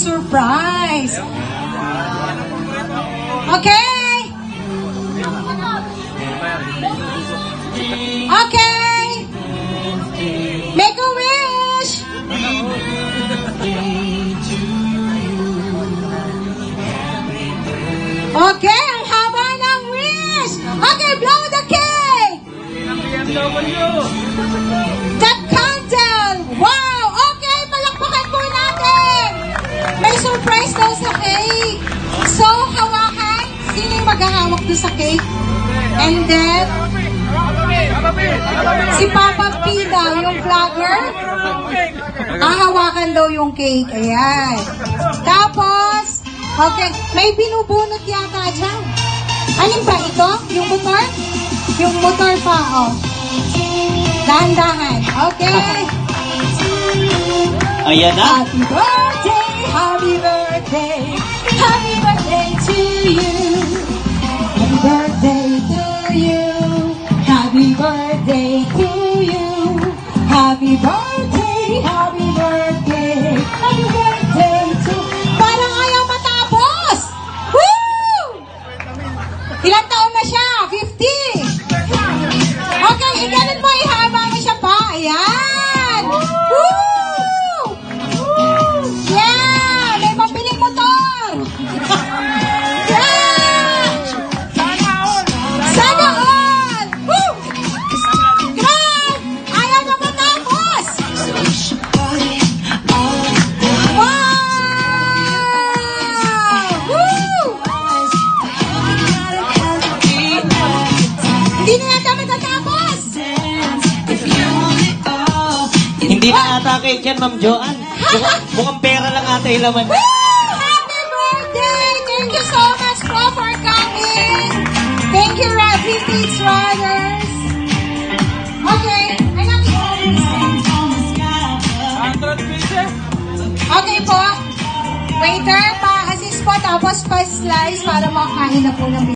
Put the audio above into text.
surprise. Okay? Okay? Make a wish! Okay, ang haba ng wish! Okay, blow the cake! The candle! Wow! Okay, palakpakan po natin! May surprise daw sa cake. So, hawakan. Sino yung maghahawak doon sa cake? And then, si Papa P daw, yung vlogger. Hahawakan daw yung cake. Ayan. Tapos, okay, may binubunot yata dyan. Alin ba ito? Yung motor? Yung motor pa, oh. Dahan-dahan. Okay. Ayan na. Happy birthday, happy birthday, happy birthday to you. Happy birthday to you. Happy birthday to you. Happy birthday, happy birthday, happy birthday to you. Parang ayaw matapos. Woo! Ilang taon na siya? 50. Okay, iganon mo, ihaba mo siya pa. Ayan. Woo! Yeah! May mabiling motor! Yeah! Sana all! Woo! Grab! Ayaw na matapos! Wow! Woo! Hindi na yata matatapos! Hindi na ata cake yan, Ma'am Joanne. Mukhang pera lang ata yung laman. Woo! Happy birthday! Thank you so much po for coming! Thank you, Ravi Beats Riders! Okay, I love you. 100 pieces. Okay po. Waiter, pa-assist po tapos pa-slice para makain na po ng